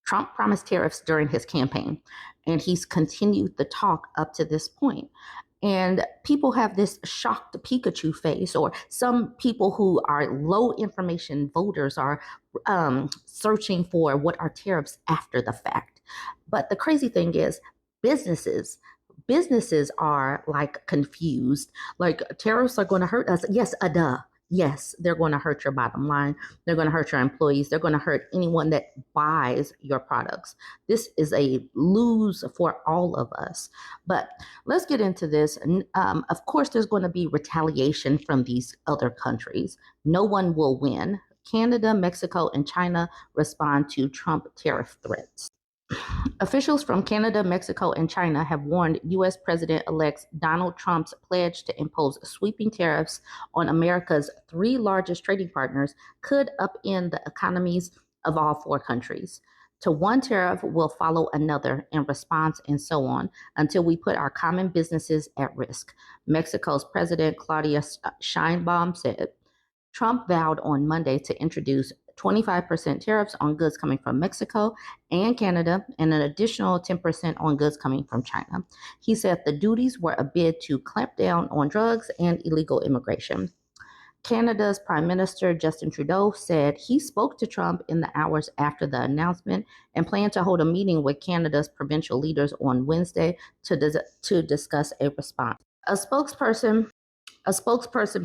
Trump promised tariffs during his campaign, and he's continued the talk up to this point. And people have this shocked Pikachu face, or some people who are low information voters are searching for what are tariffs after the fact. But the crazy thing is, businesses are like confused. Like, tariffs are going to hurt us. Yes, duh. Yes, they're going to hurt your bottom line. They're going to hurt your employees. They're going to hurt anyone that buys your products. This is a lose for all of us. But let's get into this. Of course, there's going to be retaliation from these other countries. No one will win. Canada, Mexico, and China respond to Trump tariff threats. Officials from Canada, Mexico, and China have warned U.S. President-elect Donald Trump's pledge to impose sweeping tariffs on America's three largest trading partners could upend the economies of all four countries. To one tariff will follow another in response, and so on, until we put our common businesses at risk, Mexico's President Claudia Sheinbaum said. Trump vowed on Monday to introduce 25% tariffs on goods coming from Mexico and Canada, and an additional 10% on goods coming from China. He said the duties were a bid to clamp down on drugs and illegal immigration. Canada's Prime Minister Justin Trudeau said he spoke to Trump in the hours after the announcement and planned to hold a meeting with Canada's provincial leaders on Wednesday to discuss a response. A spokesperson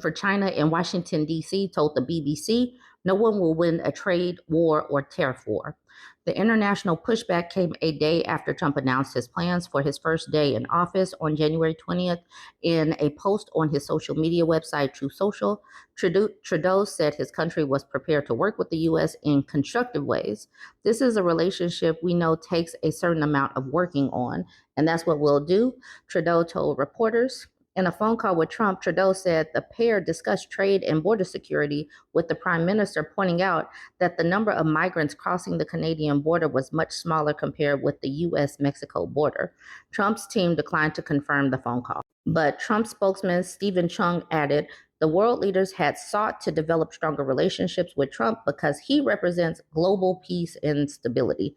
for China in Washington, D.C. told the BBC, no one will win a trade war or tariff war. The international pushback came a day after Trump announced his plans for his first day in office on January 20th. In a post on his social media website, Truth Social, Trudeau said his country was prepared to work with the U.S. in constructive ways. This is a relationship we know takes a certain amount of working on, and that's what we'll do, Trudeau told reporters. In a phone call with Trump, Trudeau said the pair discussed trade and border security with the prime minister, pointing out that the number of migrants crossing the Canadian border was much smaller compared with the U.S.-Mexico border. Trump's team declined to confirm the phone call. But Trump spokesman Stephen Chung added, the world leaders had sought to develop stronger relationships with Trump because he represents global peace and stability.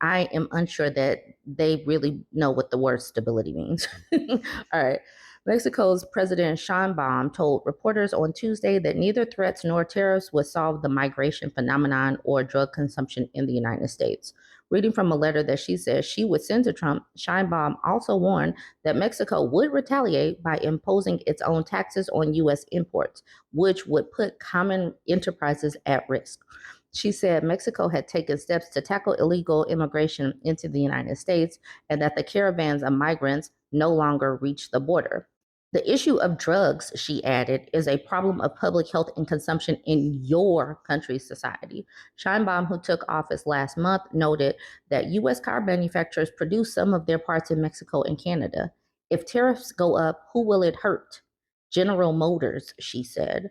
I am unsure that they really know what the word stability means. All right. Mexico's President Sheinbaum told reporters on Tuesday that neither threats nor tariffs would solve the migration phenomenon or drug consumption in the United States. Reading from a letter that she says she would send to Trump, Sheinbaum also warned that Mexico would retaliate by imposing its own taxes on U.S. imports, which would put common enterprises at risk. She said Mexico had taken steps to tackle illegal immigration into the United States and that the caravans of migrants no longer reach the border. The issue of drugs, she added, is a problem of public health and consumption in your country's society. Sheinbaum, who took office last month, noted that U.S. car manufacturers produce some of their parts in Mexico and Canada. If tariffs go up, who will it hurt? General Motors, she said.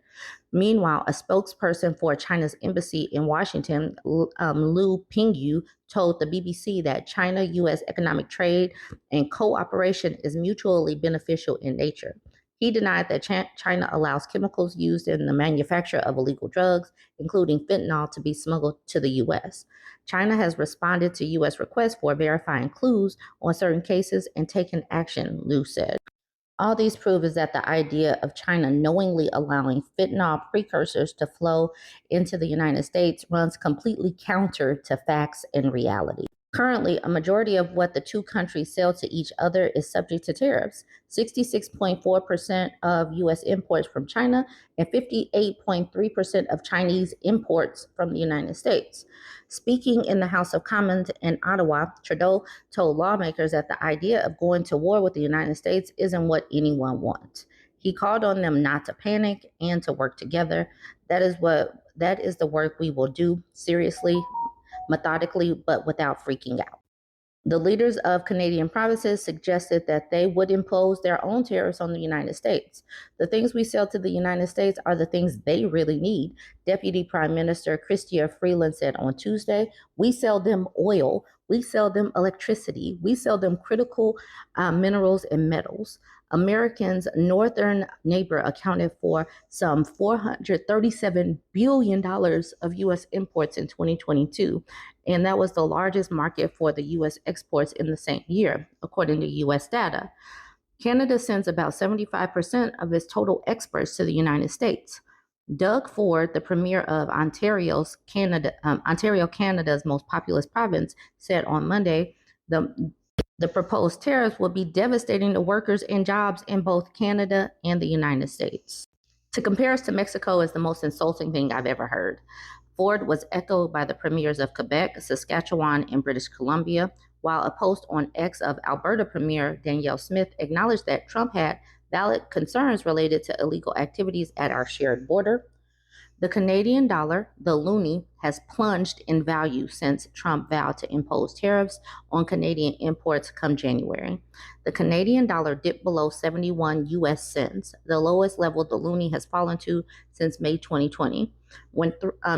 Meanwhile, a spokesperson for China's embassy in Washington, Lu Pingyu, told the BBC that China-U.S. economic trade and cooperation is mutually beneficial in nature. He denied that China allows chemicals used in the manufacture of illegal drugs, including fentanyl, to be smuggled to the U.S. China has responded to U.S. requests for verifying clues on certain cases and taken action, Lu said. All these prove is that the idea of China knowingly allowing fentanyl precursors to flow into the United States runs completely counter to facts and reality. Currently, a majority of what the two countries sell to each other is subject to tariffs. 66.4% of U.S. imports from China and 58.3% of Chinese imports from the United States. Speaking in the House of Commons in Ottawa, Trudeau told lawmakers that the idea of going to war with the United States isn't what anyone wants. He called on them not to panic and to work together. That is the work we will do seriously, methodically, but without freaking out. The leaders of Canadian provinces suggested that they would impose their own tariffs on the United States. The things we sell to the United States are the things they really need, Deputy Prime Minister Chrystia Freeland said on Tuesday. We sell them oil, we sell them electricity, we sell them critical minerals and metals. Americans' northern neighbor accounted for some $437 billion of U.S. imports in 2022, and that was the largest market for the U.S. exports in the same year, according to U.S. data. Canada sends about 75% of its total exports to the United States. Doug Ford, the premier of Ontario, Canada's most populous province, said on Monday the proposed tariffs will be devastating to workers and jobs in both Canada and the United States. To compare us to Mexico is the most insulting thing I've ever heard. Ford was echoed by the premiers of Quebec, Saskatchewan, and British Columbia, while a post on X of Alberta Premier Danielle Smith acknowledged that Trump had valid concerns related to illegal activities at our shared border. The Canadian dollar, the loonie, has plunged in value since Trump vowed to impose tariffs on Canadian imports come January. The Canadian dollar dipped below 71 US cents, the lowest level the loonie has fallen to since May 2020, when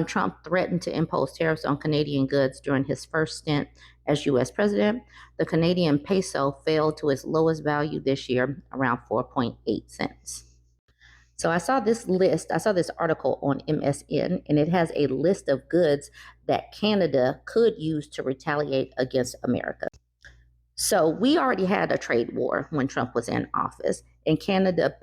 Trump threatened to impose tariffs on Canadian goods during his first stint as U.S. president. The Canadian peso fell to its lowest value this year, around 4.8 cents. So I saw this article on MSN, and it has a list of goods that Canada could use to retaliate against America. So we already had a trade war when Trump was in office, and Canada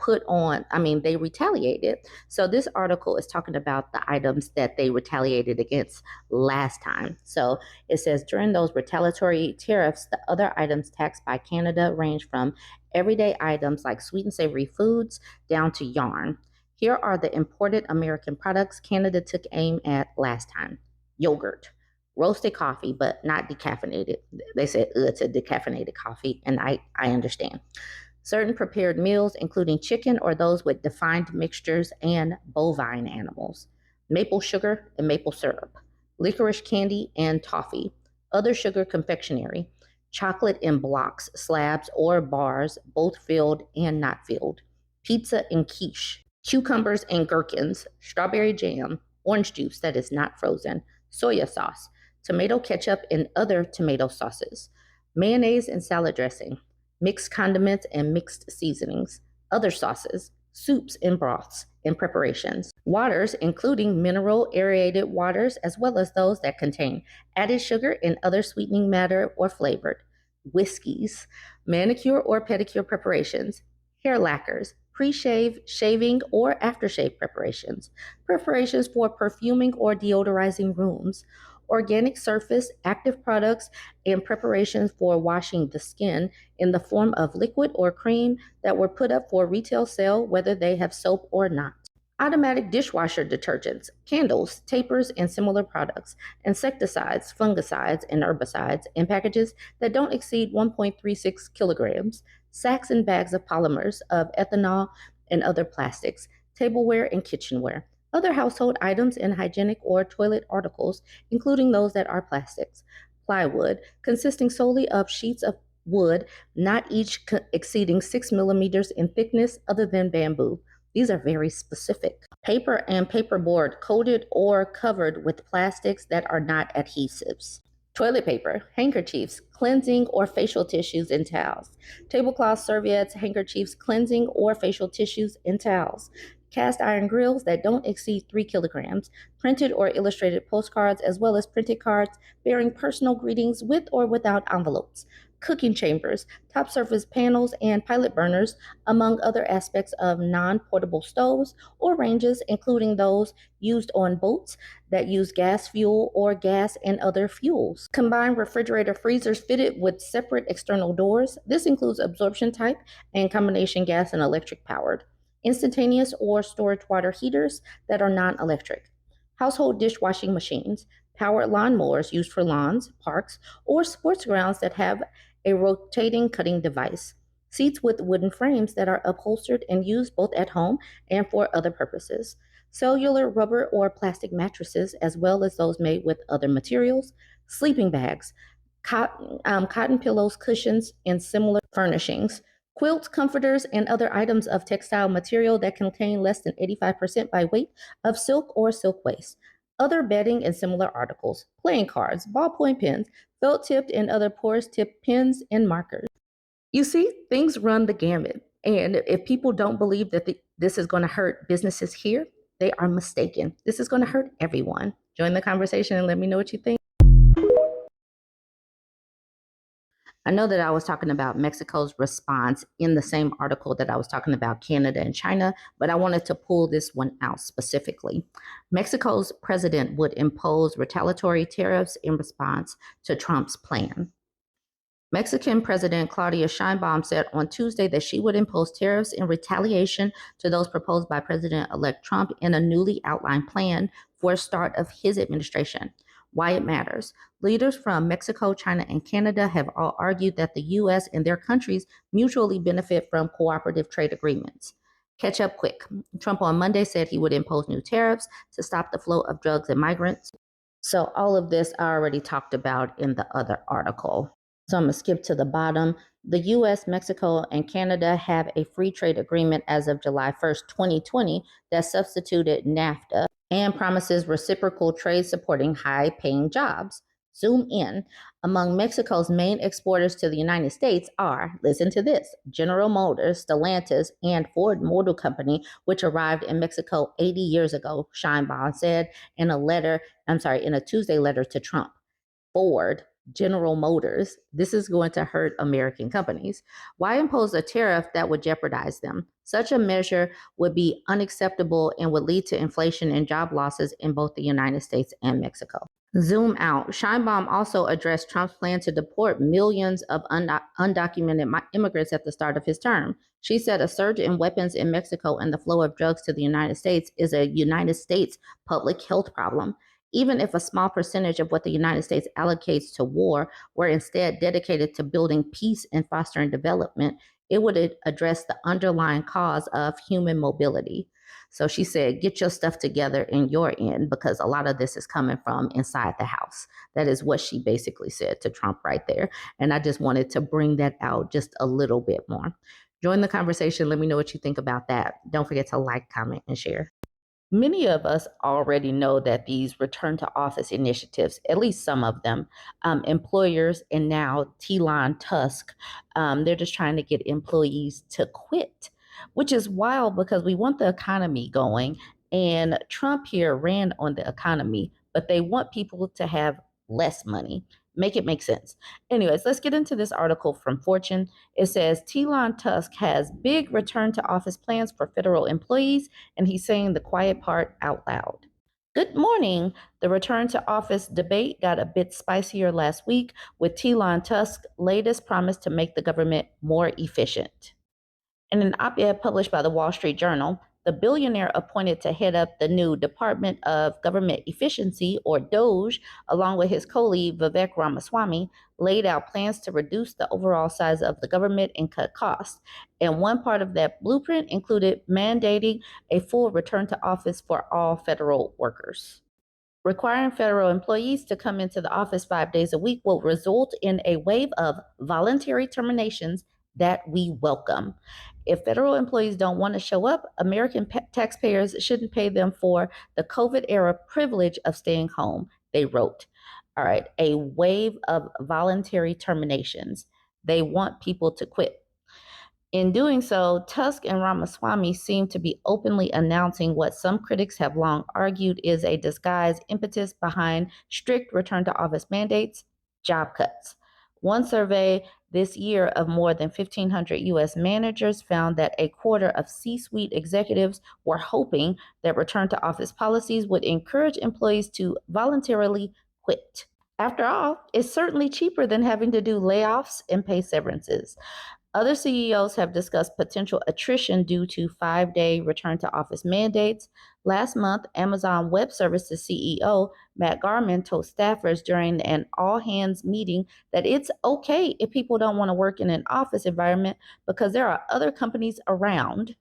they retaliated. So this article is talking about the items that they retaliated against last time. So it says during those retaliatory tariffs, the other items taxed by Canada range from everyday items like sweet and savory foods down to yarn. Here are the imported American products Canada took aim at last time. Yogurt, roasted coffee, but not decaffeinated. They said it's a decaffeinated coffee, and I understand. Certain prepared meals, including chicken or those with defined mixtures, and bovine animals. Maple sugar and maple syrup. Licorice candy and toffee. Other sugar confectionery. Chocolate in blocks, slabs, or bars, both filled and not filled. Pizza and quiche. Cucumbers and gherkins. Strawberry jam. Orange juice that is not frozen. Soya sauce. Tomato ketchup and other tomato sauces, mayonnaise and salad dressing, mixed condiments and mixed seasonings, other sauces, soups and broths and preparations, waters including mineral aerated waters as well as those that contain added sugar and other sweetening matter or flavored, whiskeys, manicure or pedicure preparations, hair lacquers, pre-shave, shaving, or aftershave preparations, preparations for perfuming or deodorizing rooms, organic surface, active products, and preparations for washing the skin in the form of liquid or cream that were put up for retail sale, whether they have soap or not. Automatic dishwasher detergents, candles, tapers, and similar products, insecticides, fungicides, and herbicides in packages that don't exceed 1.36 kilograms, sacks and bags of polymers, of ethanol and other plastics, tableware and kitchenware, other household items and hygienic or toilet articles, including those that are plastics, plywood, consisting solely of sheets of wood, not each exceeding 6 millimeters in thickness other than bamboo. These are very specific. Paper and paperboard coated or covered with plastics that are not adhesives. Toilet paper, handkerchiefs, cleansing or facial tissues and towels. Tablecloths, serviettes, handkerchiefs, cleansing or facial tissues and towels. Cast iron grills that don't exceed 3 kilograms, printed or illustrated postcards, as well as printed cards bearing personal greetings with or without envelopes. Cooking chambers, top surface panels, and pilot burners, among other aspects of non-portable stoves or ranges, including those used on boats that use gas fuel or gas and other fuels. Combined refrigerator freezers fitted with separate external doors. This includes absorption type and combination gas and electric powered. Instantaneous or storage water heaters that are non-electric. Household dishwashing machines, powered lawnmowers used for lawns, parks, or sports grounds that have a rotating cutting device, seats with wooden frames that are upholstered and used both at home and for other purposes, cellular, rubber, or plastic mattresses, as well as those made with other materials, sleeping bags, cotton pillows, cushions, and similar furnishings, quilts, comforters, and other items of textile material that contain less than 85% by weight of silk or silk waste, other bedding and similar articles, playing cards, ballpoint pens, felt-tipped and other porous-tipped pens and markers. You see, things run the gamut. And if people don't believe that this is going to hurt businesses here, they are mistaken. This is going to hurt everyone. Join the conversation and let me know what you think. I know that I was talking about Mexico's response in the same article that I was talking about Canada and China, but I wanted to pull this one out specifically. Mexico's president would impose retaliatory tariffs in response to Trump's plan. Mexican President Claudia Sheinbaum said on Tuesday that she would impose tariffs in retaliation to those proposed by President-elect Trump in a newly outlined plan for a start of his administration. Why it matters. Leaders from Mexico, China, and Canada have all argued that the U.S. and their countries mutually benefit from cooperative trade agreements. Catch up quick. Trump on Monday said he would impose new tariffs to stop the flow of drugs and migrants. So all of this I already talked about in the other article. So I'm going to skip to the bottom. The US, Mexico, and Canada have a free trade agreement as of July 1st, 2020, that substituted NAFTA and promises reciprocal trade supporting high-paying jobs. Zoom in. Among Mexico's main exporters to the United States are, listen to this, General Motors, Stellantis, and Ford Motor Company, which arrived in Mexico 80 years ago, Sheinbaum said in a Tuesday letter to Trump. Ford, General Motors, this is going to hurt American companies. Why impose a tariff that would jeopardize them? Such a measure would be unacceptable and would lead to inflation and job losses in both the United States and Mexico. Zoom out. Sheinbaum also addressed Trump's plan to deport millions of undocumented immigrants at the start of his term. She said a surge in weapons in Mexico and the flow of drugs to the United States is a United States public health problem. Even if a small percentage of what the United States allocates to war were instead dedicated to building peace and fostering development, it would address the underlying cause of human mobility. So she said, get your stuff together in your end, because a lot of this is coming from inside the house. That is what she basically said to Trump right there. And I just wanted to bring that out just a little bit more. Join the conversation. Let me know what you think about that. Don't forget to like, comment, and share. Many of us already know that these return to office initiatives, at least some of them, employers and now Elon Musk, they're just trying to get employees to quit, which is wild because we want the economy going. And Trump here ran on the economy, but they want people to have less money. Make it make sense. Anyways, let's get into this article from Fortune. It says Elon Musk has big return to office plans for federal employees, and he's saying the quiet part out loud. Good morning. The return to office debate got a bit spicier last week with Elon Musk's latest promise to make the government more efficient. In an op-ed published by the Wall Street Journal, the billionaire appointed to head up the new Department of Government Efficiency, or DOGE, along with his colleague Vivek Ramaswamy, laid out plans to reduce the overall size of the government and cut costs. And one part of that blueprint included mandating a full return to office for all federal workers. Requiring federal employees to come into the office 5 days a week will result in a wave of voluntary terminations that we welcome. If federal employees don't want to show up, American taxpayers shouldn't pay them for the COVID era privilege of staying home, they wrote. All right, a wave of voluntary terminations. They want people to quit. In doing so, Tusk and Ramaswamy seem to be openly announcing what some critics have long argued is a disguised impetus behind strict return to office mandates: job cuts. One survey this year of more than 1,500 U.S. managers found that a quarter of C-suite executives were hoping that return to office policies would encourage employees to voluntarily quit. After all, it's certainly cheaper than having to do layoffs and pay severances. Other CEOs have discussed potential attrition due to 5-day return to office mandates. Last month, Amazon Web Services CEO Matt Garman told staffers during an all-hands meeting that it's okay if people don't want to work in an office environment because there are other companies around.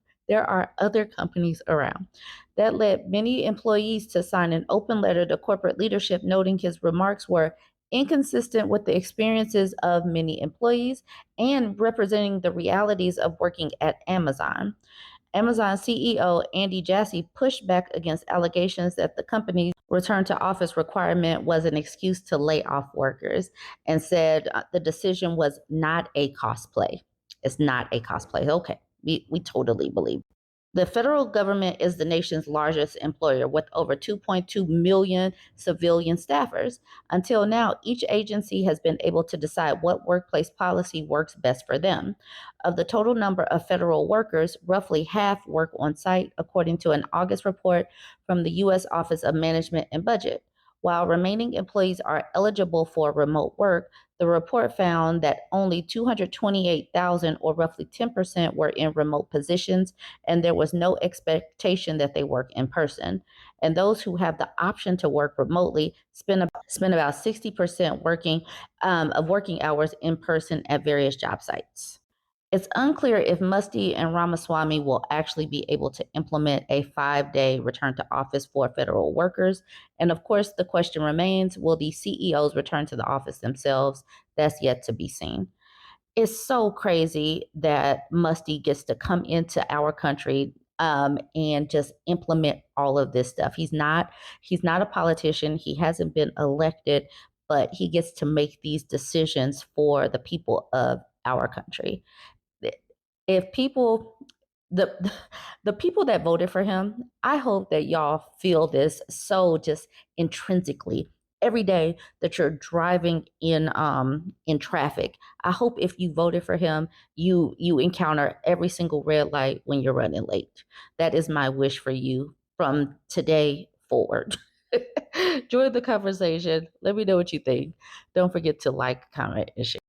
That led many employees to sign an open letter to corporate leadership noting his remarks were inconsistent with the experiences of many employees and representing the realities of working at Amazon. Amazon CEO Andy Jassy pushed back against allegations that the company's return to office requirement was an excuse to lay off workers and said the decision was not a cost play. It's not a cost play. Okay, We totally believe. The federal government is the nation's largest employer with over 2.2 million civilian staffers. Until now, each agency has been able to decide what workplace policy works best for them. Of the total number of federal workers, roughly half work on site, according to an August report from the U.S. Office of Management and Budget. While remaining employees are eligible for remote work, the report found that only 228,000, or roughly 10%, were in remote positions, and there was no expectation that they work in person. And those who have the option to work remotely spend about 60% of working hours in person at various job sites. It's unclear if Musty and Ramaswamy will actually be able to implement a 5-day return to office for federal workers. And of course, the question remains, will the CEOs return to the office themselves? That's yet to be seen. It's so crazy that Musty gets to come into our country and just implement all of this stuff. He's not a politician. He hasn't been elected, but he gets to make these decisions for the people of our country. If people the the people that voted for him, I hope that y'all feel this so just intrinsically every day that you're driving in traffic. I hope if you voted for him, you encounter every single red light when you're running late. That is my wish for you from today forward. Join the conversation. Let me know what you think. Don't forget to like, comment, and share.